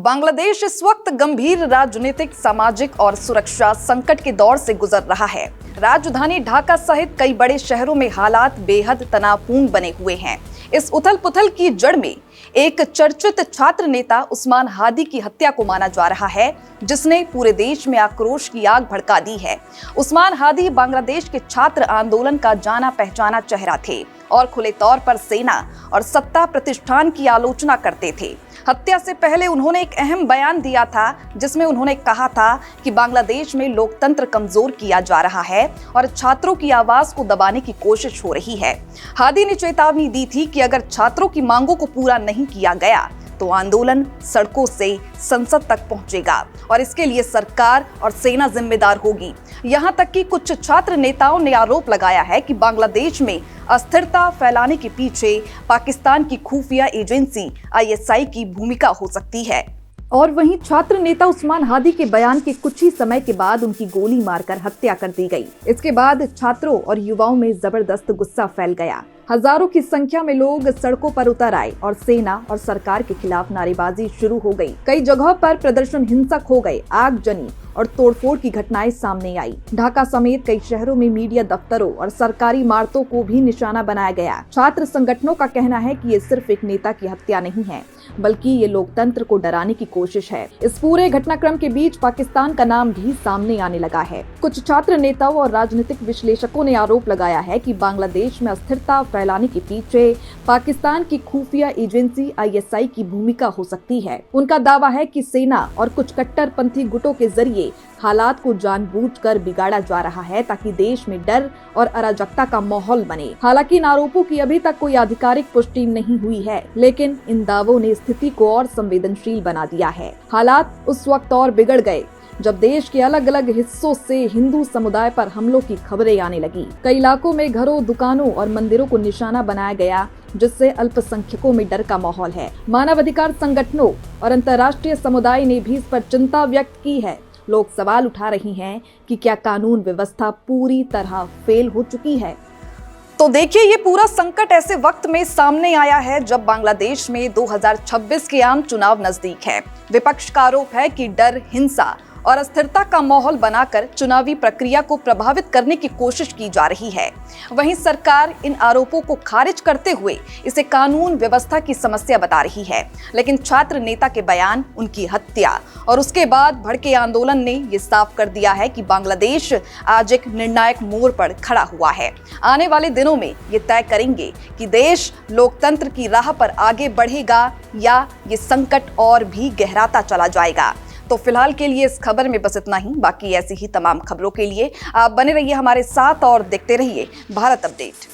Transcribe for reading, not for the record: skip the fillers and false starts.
बांग्लादेश इस वक्त गंभीर राजनीतिक, सामाजिक और सुरक्षा संकट के दौर से गुजर रहा है। राजधानी ढाका सहित कई बड़े शहरों में हालात बेहद तनावपूर्ण बने हुए हैं। इस उथल-पुथल की जड़ में एक चर्चित छात्र नेता उस्मान हादी की हत्या को माना जा रहा है, जिसने पूरे देश में आक्रोश की आग भड़का दी है। उस्मान हादी बांग्लादेश के छात्र आंदोलन का जाना पहचाना चेहरा थे और खुले तौर पर सेना और सत्ता प्रतिष्ठान की आलोचना करते थे। हत्या से पहले उन्होंने एक अहम बयान दिया था, जिसमें उन्होंने कहा था कि बांग्लादेश में लोकतंत्र कमजोर किया जा रहा है और छात्रों की आवाज को दबाने की कोशिश हो रही है। हादी ने चेतावनी दी थी कि अगर छात्रों की मांगों को पूरा नहीं किया गया तो आंदोलन सड़कों से संसद तक पहुंचेगा और इसके लिए सरकार और सेना जिम्मेदार होगी। यहां तक कि कुछ छात्र नेताओं ने आरोप लगाया है कि बांग्लादेश में अस्थिरता फैलाने के पीछे पाकिस्तान की खुफिया एजेंसी ISI की भूमिका हो सकती है। और वहीं छात्र नेता उस्मान हादी के बयान के कुछ ही समय के बाद उनकी गोली मारकर हत्या कर दी गई। इसके बाद छात्रों और युवाओं में जबरदस्त गुस्सा फैल गया। हजारों की संख्या में लोग सड़कों पर उतर आए और सेना और सरकार के खिलाफ नारेबाजी शुरू हो गई। कई जगहों पर प्रदर्शन हिंसक हो गए, आगजनी और तोड़फोड़ की घटनाएं सामने आई। ढाका समेत कई शहरों में मीडिया दफ्तरों और सरकारी इमारतों को भी निशाना बनाया गया। छात्र संगठनों का कहना है कि ये सिर्फ एक नेता की हत्या नहीं है, बल्कि ये लोकतंत्र को डराने की कोशिश है। इस पूरे घटनाक्रम के बीच पाकिस्तान का नाम भी सामने आने लगा है। कुछ छात्र नेताओं और राजनीतिक विश्लेषकों ने आरोप लगाया है कि बांग्लादेश में अस्थिरता फैलाने के पीछे पाकिस्तान की खुफिया एजेंसी ISI की भूमिका हो सकती है। उनका दावा है कि सेना और कुछ कट्टरपंथी गुटों के जरिए हालात को जानबूझकर बिगाड़ा जा रहा है ताकि देश में डर और अराजकता का माहौल बने। हालांकि इन आरोपों की अभी तक कोई आधिकारिक पुष्टि नहीं हुई है, लेकिन इन दावों ने स्थिति को और संवेदनशील बना दिया है। हालात उस वक्त और बिगड़ गए जब देश के अलग अलग हिस्सों से हिंदू समुदाय पर हमलों की खबरें आने लगी। कई इलाकों में घरों, दुकानों और मंदिरों को निशाना बनाया गया, जिससे अल्पसंख्यकों में डर का माहौल है। मानवाधिकार संगठनों और अंतर्राष्ट्रीय समुदाय ने भी इस पर चिंता व्यक्त की है। लोग सवाल उठा रहे हैं कि क्या कानून व्यवस्था पूरी तरह फेल हो चुकी है। तो देखिए, ये पूरा संकट ऐसे वक्त में सामने आया है जब बांग्लादेश में 2026 के आम चुनाव नजदीक है। विपक्ष का आरोप है कि डर, हिंसा और अस्थिरता का माहौल बनाकर चुनावी प्रक्रिया को प्रभावित करने की कोशिश की जा रही है। वहीं सरकार इन आरोपों को खारिज करते हुए इसे कानून व्यवस्था की समस्या बता रही है। लेकिन छात्र नेता के बयान, उनकी हत्या और उसके बाद भड़के आंदोलन ने ये साफ कर दिया है कि बांग्लादेश आज एक निर्णायक मोड़ पर खड़ा हुआ है। आने वाले दिनों में ये तय करेंगे कि देश लोकतंत्र की राह पर आगे बढ़ेगा या ये संकट और भी गहराता चला जाएगा। तो फिलहाल के लिए इस खबर में बस इतना ही। बाकी ऐसी ही तमाम खबरों के लिए आप बने रहिए हमारे साथ और देखते रहिए भारत अपडेट।